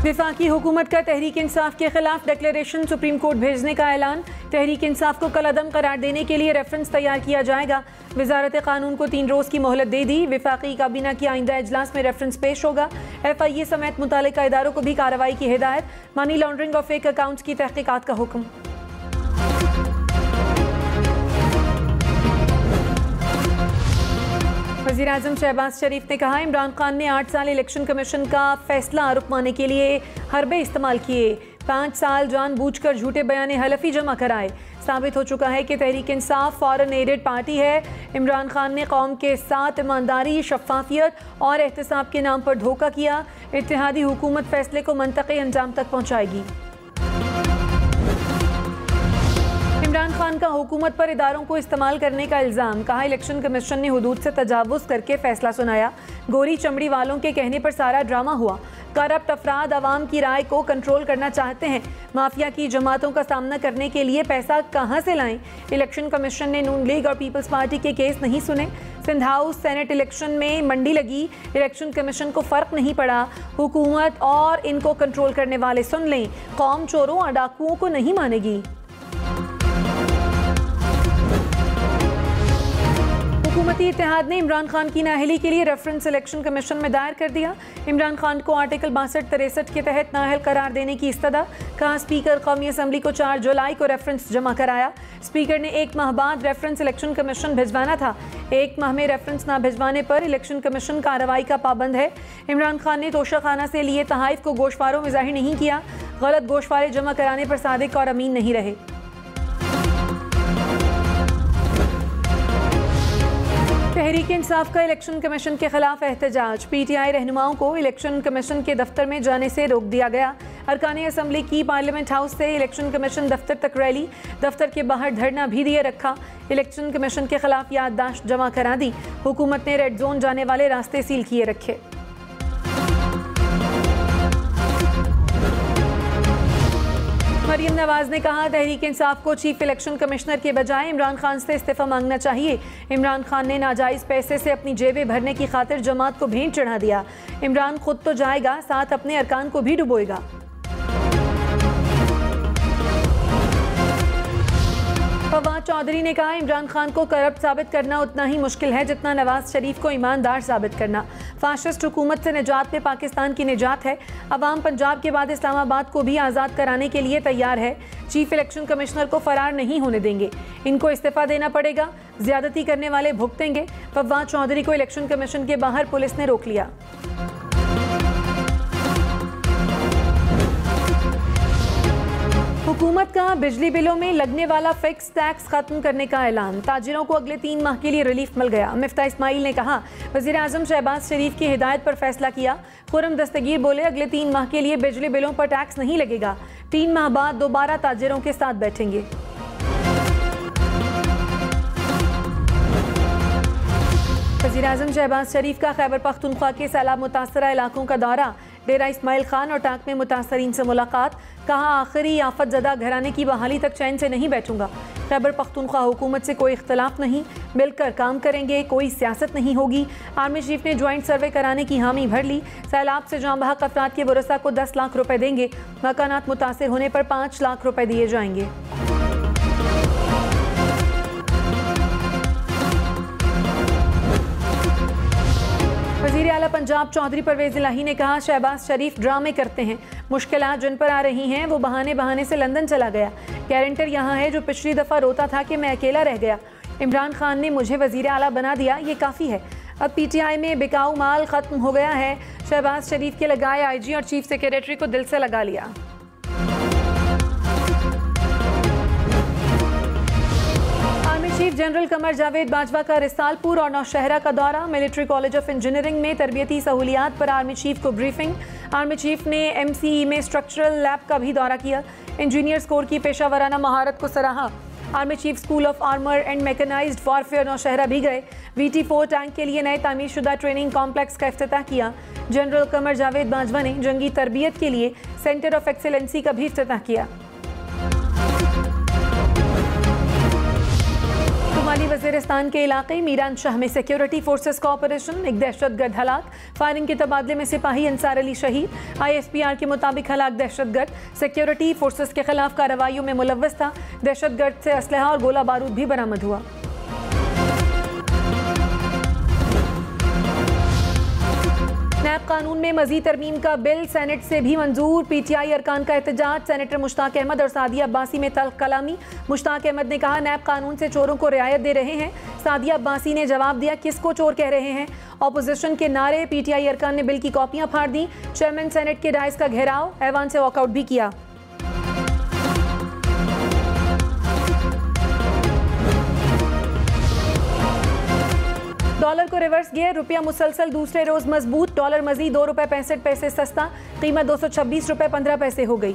वफाकी हुकूमत का तहरीक इंसाफ के खिलाफ डिक्लेरेशन सुप्रीम कोर्ट भेजने का ऐलान। तहरीक इंसाफ को कलअदम करार देने के लिए रेफरेंस तैयार किया जाएगा। वजारत कानून को 3 रोज़ की मोहलत दे दी। वफाकी काबीना की आइंदा इजलास में रेफरेंस पेश होगा। FIA समेत मुतालिका इदारों को भी कार्रवाई की हिदायत। मनी लॉन्ड्रिंग और फेक अकाउंट्स की तहकीकात का हुक्म। वज़ीर-ए-आज़म शहबाज शरीफ ने कहा, इमरान खान ने 8 साल इलेक्शन कमीशन का फैसला रुकवाने के लिए हरबे इस्तेमाल किए। 5 साल जानबूझकर झूठे बयान हलफी जमा कराए। साबित हो चुका है कि Tehreek Insaf foreign added party है। इमरान खान ने कौम के साथ ईमानदारी, शफाफियत और एहतसाब के नाम पर धोखा किया। इत्तेहादी हुकूमत फैसले को मंतक़ी अंजाम तक पहुँचाएगी। इमरान खान का हुकूमत पर इदारों को इस्तेमाल करने का इल्ज़ाम। कहा, इलेक्शन कमीशन ने हुदूद से तजावुज़ करके फैसला सुनाया। गोरी चमड़ी वालों के कहने पर सारा ड्रामा हुआ। करप्ट अफराद आवाम की राय को कंट्रोल करना चाहते हैं। माफिया की जमातों का सामना करने के लिए पैसा कहां से लाएं? इलेक्शन कमीशन ने नून लीग और पीपल्स पार्टी के केस नहीं सुने। सिंध हाउस सेनेट इलेक्शन में मंडी लगी। इलेक्शन कमीशन को फ़र्क नहीं पड़ा। हुकूमत और इनको कंट्रोल करने वाले सुन लें, कौम चोरों और डाकुओं को नहीं मानेगी। हुकूमती इत्तेहाद ने इमरान खान की नाअहली के लिए रेफरेंस इलेक्शन कमीशन में दायर कर दिया। इमरान खान को आर्टिकल 62-63 के तहत नाअहल करार देने की इस्तदा। कहा, स्पीकर कौमी असम्बली को 4 जुलाई को रेफरेंस जमा कराया। स्पीकर ने 1 माह बाद रेफरेंस इलेक्शन कमीशन भिजवाना था। 1 माह में रेफरेंस ना भिजवाने पर इलेक्शन कमीशन कार्रवाई का पाबंद है। इमरान खान ने तोशाखाना से लिए तहाइफ को गोशवारों में जाहिर नहीं किया। गलत गोशवारे जमा कराने पर सादिक और अमीन नहीं रहे। तहरीक इंसाफ का इलेक्शन कमीशन के खिलाफ एहतजाज। PTI रहनुमाओं को इलेक्शन कमीशन के दफ्तर में जाने से रोक दिया गया। अरकान असम्बली की पार्लियामेंट हाउस से इलेक्शन कमीशन दफ्तर तक रैली। दफ्तर के बाहर धरना भी दिए रखा। इलेक्शन कमीशन के खिलाफ याददाश्त जमा करा दी। हुकूमत ने रेड जोन जाने वाले रास्ते सील किए रखे। मरीम नवाज ने कहा, तहरीक इंसाफ को चीफ इलेक्शन कमिश्नर के बजाय इमरान खान से इस्तीफा मांगना चाहिए। इमरान खान ने नाजायज़ पैसे से अपनी जेबें भरने की खातिर जमात को भेंट चढ़ा दिया। इमरान खुद तो जाएगा, साथ अपने अरकान को भी डुबोएगा। फवाद चौधरी ने कहा, इमरान खान को करप्ट साबित करना उतना ही मुश्किल है जितना नवाज शरीफ को ईमानदार साबित करना। फाशिस्ट हुकूमत से निजात में पाकिस्तान की निजात है। अवाम पंजाब के बाद इस्लामाबाद को भी आज़ाद कराने के लिए तैयार है। चीफ इलेक्शन कमिश्नर को फरार नहीं होने देंगे। इनको इस्तीफा देना पड़ेगा। ज्यादती करने वाले भुगतेंगे। फवाद चौधरी को इलेक्शन कमीशन के बाहर पुलिस ने रोक लिया। हुकूमत का बिजली बिलों में लगने वाला फिक्स टैक्स खत्म करने का ऐलान। ताजिरों को अगले 3 माह के लिए रिलीफ मिल गया। मिफ्ता इस्माइल ने कहा, वज़ीर-ए-आज़म शहबाज शरीफ की हिदायत पर फैसला किया। खुर्रम दस्तगीर बोले, अगले 3 माह के लिए बिजली बिलों पर टैक्स नहीं लगेगा। 3 माह बाद दोबारा ताजिरों के साथ बैठेंगे। वज़ीर-ए-आज़म शहबाज शरीफ का खैबर पख्तूनख्वा के सैलाब मुतासरा इलाकों का दौरा। डेरा इस्माइल खान और टाक में मुतासरीन से मुलाकात। कहा, आखिरी आफत ज़दा घराने की बहाली तक चैन से नहीं बैठूंगा। खैबर पख्तूनख्वा हुकूमत से कोई इख्तलाफ नहीं, मिलकर काम करेंगे, कोई सियासत नहीं होगी। आर्मी चीफ ने ज्वाइंट सर्वे कराने की हामी भर ली। सैलाब से जाँ बहक अफराद के वरसा को 10 लाख रुपए देंगे। मकानात मुतासिर होने पर 5 लाख रुपए दिए जाएंगे। वज़ीर आला पंजाब चौधरी परवेज़ इलाही ने कहा, शहबाज शरीफ ड्रामे करते हैं। मुश्किलात जिन पर आ रही हैं वो बहाने से लंदन चला गया। गारंटर यहाँ है जो पिछली दफ़ा रोता था कि मैं अकेला रह गया। इमरान खान ने मुझे वज़ीर आला बना दिया, ये काफ़ी है। अब PTI में बिकाऊ माल ख़त्म हो गया है। शहबाज शरीफ के लगाए IG और चीफ सेक्रेटरी को दिल से लगा लिया। चीफ जनरल कमर जावेद बाजवा का रिसालपुर और नौशहरा का दौरा। मिलिट्री कॉलेज ऑफ इंजीनियरिंग में तरबियती सहूलियात पर आर्मी चीफ को ब्रीफिंग। आर्मी चीफ ने MCE में स्ट्रक्चरल लैब का भी दौरा किया। इंजीनियर्स कोर की पेशावराना महारत को सराहा। Army chief school of armour and mechanised warfare Nowshera भी गए। VT4 टैंक के लिए नए तामीरशुदा ट्रेनिंग कॉम्प्लेक्स का इफ्तिताह किया। जनरल कमर जावेद बाजवा ने जंगी तरबियत के लिए सेंटर ऑफ एक्सीलेंसी का भी इफ्तिताह किया। शुमाली वज़ीरिस्तान के इलाके मीरान शाह में सिक्योरिटी फोर्सेस का ऑपरेशन, एक दहशतगर्द हलाक, फायरिंग के तबादले में सिपाही अंसार अली शहीद। ISPR के मुताबिक हलाक दहशतगर्द सिक्योरिटी फोर्सेस के खिलाफ कार्रवाइयों में मुलव्वस था। दहशतगर्द से असलहा और गोला बारूद भी बरामद हुआ। नैब कानून में मजीद तरमीम का बिल सेनेट से भी मंजूर। PTI अरकान का एहतजाज, सेनेटर मुश्ताक अहमद और सादिया अब्बासी में तल्ख कलामी। मुश्ताक अहमद ने कहा नैब कानून से चोरों को रियायत दे रहे हैं। सादिया अब्बासी ने जवाब दिया किसको चोर कह रहे हैं। अपोजिशन के नारे, PTI अरकान ने बिल की कॉपियां फाड़ दी। चेयरमैन सेनेट के डाइस का घेराव, ऐवान से वॉकआउट भी किया। डॉलर को रिवर्स गियर, रुपया मुसलसल दूसरे रोज मजबूत। डॉलर मजीद ₹2.65 सस्ता, कीमत 226 रुपये 15 पैसे हो गई।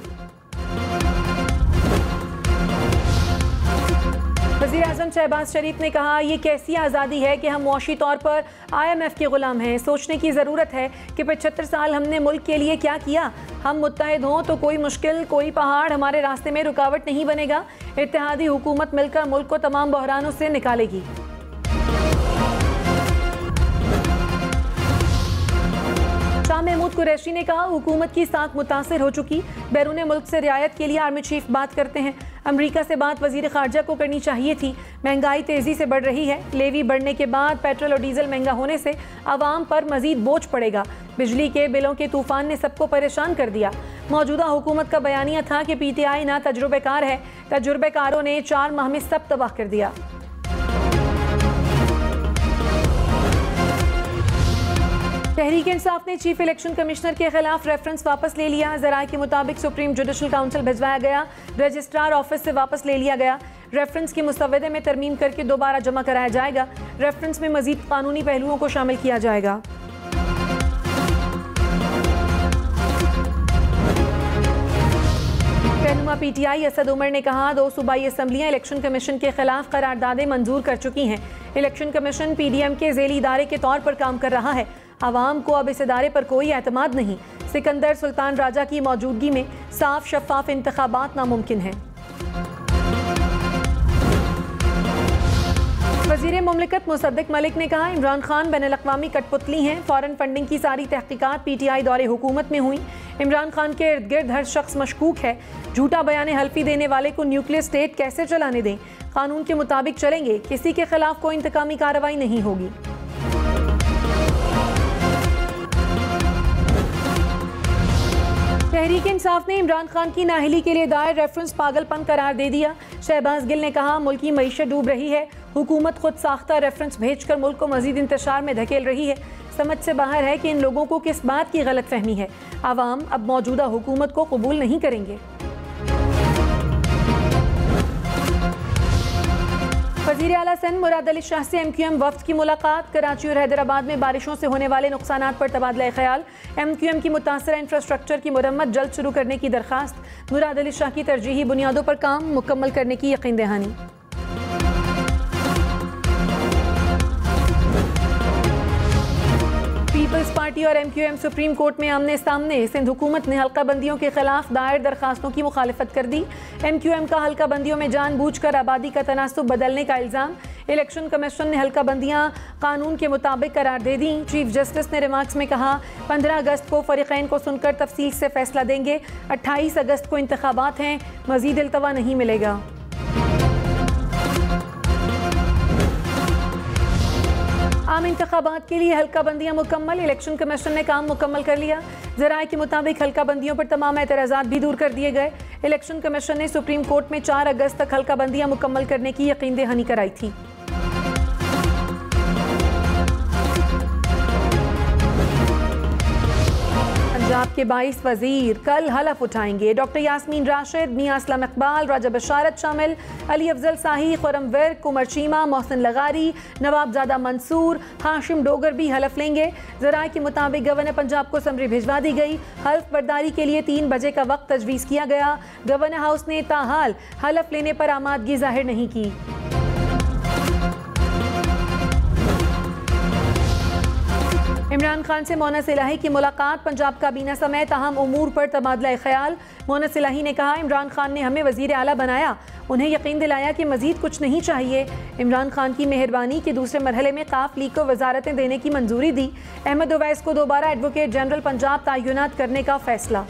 वज़ीर-ए-आज़म शहबाज शरीफ ने कहा ये कैसी आज़ादी है कि हम मुआशी तौर पर IMF के गुलाम हैं। सोचने की ज़रूरत है कि 75 साल हमने मुल्क के लिए क्या किया। हम मुत्तहिद हों तो कोई मुश्किल, कोई पहाड़ हमारे रास्ते में रुकावट नहीं बनेगा। इत्तेहादी हुकूमत मिलकर मुल्क को तमाम बहरानों से निकालेगी। शाह महमूद कुरैशी ने कहा हुकूमत की साख मुतासिर हो चुकी, बैरून मुल्क से रियायत के लिए आर्मी चीफ बात करते हैं। अमरीका से बात वजीर खारजा को करनी चाहिए थी। महंगाई तेजी से बढ़ रही है। लेवी बढ़ने के बाद पेट्रोल और डीजल महंगा होने से आवाम पर मजीद बोझ पड़ेगा। बिजली के बिलों के तूफान ने सबको परेशान कर दिया। मौजूदा हुकूमत का बयानिया था कि PTI ना तजुर्बेकार है, तजुर्बेकारों ने 4 माह में सब तबाह कर दिया। तहरीक इंसाफ ने चीफ इलेक्शन कमिश्नर के खिलाफ रेफरेंस वापस ले लिया। ज़राए के मुताबिक सुप्रीम जुडिशल काउंसिल भिजवाया गया, रजिस्ट्रार ऑफिस से वापस ले लिया गया। रेफरेंस के मुसव्वदे में तरमीम करके दोबारा जमा कराया जाएगा। रेफरेंस में मजीद कानूनी पहलुओं को शामिल किया जाएगा। रहनुमा PTI असद उमर ने कहा 2 सूबाई असम्बलियाँ इलेक्शन कमीशन के खिलाफ करारदादें मंजूर कर चुकी हैं। इलेक्शन कमीशन PDM के ज़ेली इदारे के तौर पर काम कर रहा है। आवाम को अब इस इदारे पर कोई एतमाद नहीं। सिकंदर सुल्तान राजा की मौजूदगी में साफ शफाफ इंतखाबात नामुमकिन हैं। वज़ीर मुमलिकत मुसद्दिक मलिक ने कहा इमरान खान बैनुल-अक़वामी कठपुतली हैं। फॉरेन फंडिंग की सारी तहकीकात PTI दौरे हुकूमत में हुई। इमरान खान के इर्द गिर्द हर शख्स मशकूक है। झूठा बयान हल्फी देने वाले को न्यूक्लियर स्टेट कैसे चलाने दें। कानून के मुताबिक चलेंगे, किसी के खिलाफ कोई इंतकामी कार्रवाई नहीं होगी। तहरीक इंसाफ ने इमरान खान की नाअहली के लिए दायर रेफरेंस पागलपन करार दे दिया। शहबाज गिल ने कहा मुल्क की मईशत डूब रही है। हुकूमत खुद साख्ता रेफरेंस भेजकर मुल्क को मजीद इंतशार में धकेल रही है। समझ से बाहर है कि इन लोगों को किस बात की गलत फहमी है। आवाम अब मौजूदा हुकूमत को कबूल नहीं करेंगे। वज़ीर आला सिंध मुराद अली शाह से MQM वफ्द की मुलाकात। कराची और हैदराबाद में बारिशों से होने वाले नुकसानात पर तबादला ख्याल। MQM की मुतासरा इंफ्रास्ट्रक्चर की मुरम्मत जल्द शुरू करने की दरख्वास्त। मुराद अली शाह की तरजीही बुनियादों पर काम मुकम्मल करने की यकीन दहानी। पीपल्स पार्टी और MQM सुप्रीम कोर्ट में आमने सामने। सिंध हुकूमत ने हल्का बंदियों के खिलाफ दायर दरखास्तों की मुखालिफत कर दी। MQM का हल्का बंदियों में जानबूझकर आबादी का तनासुब बदलने का इल्ज़ाम। इलेक्शन कमीशन ने हल्का बंदियां कानून के मुताबिक करार दे दी। चीफ जस्टिस ने रिमार्क्स में कहा 15 अगस्त को फरीक़ैन को सुनकर तफसील से फैसला देंगे। 28 अगस्त को इंतखाबात हैं, मजीद इल्तवा नहीं मिलेगा। आम इंतखाबात के लिए हल्का बंदियां मुकम्मल। इलेक्शन कमीशन ने काम मुकम्मल कर लिया। ज़राए के मुताबिक हल्का बंदियों पर तमाम एतराज़ात भी दूर कर दिए गए। इलेक्शन कमीशन ने सुप्रीम कोर्ट में 4 अगस्त तक हल्का बंदियां मुकम्मल करने की यकीन दहानी कराई थी। पंजाब के 22 वजीर कल हलफ उठाएंगे। डॉक्टर यास्मीन राशिद, मियां असलम इकबाल, राजा बशारत शामिल, अली अफजल शाही, खुरम विर्क, कुमर चीमा, मोहसिन लगारी, नवाबजादा मंसूर, हाशिम डोगर भी हलफ लेंगे। ज़राए के मुताबिक गवर्नर पंजाब को समरी भिजवा दी गई। हल्फ बर्दारी के लिए 3 बजे का वक्त तजवीज़ किया गया। गवर्नर हाउस ने ताहाल हलफ लेने पर आमादगी जाहिर नहीं की। इमरान खान से मोना सिलाही की मुलाकात। पंजाब काबीना समेत अहम उमूर पर तबादला ख्याल। मोना सिलाही ने कहा इमरान खान ने हमें वजीर आला बनाया उन्हें यकीन दिलाया कि मजीद कुछ नहीं चाहिए। इमरान खान की मेहरबानी के दूसरे मरहले में काफ लीग को वजारतें देने की मंजूरी दी। अहमद ओवैस को दोबारा एडवोकेट जनरल पंजाब तैनात करने का फैसला।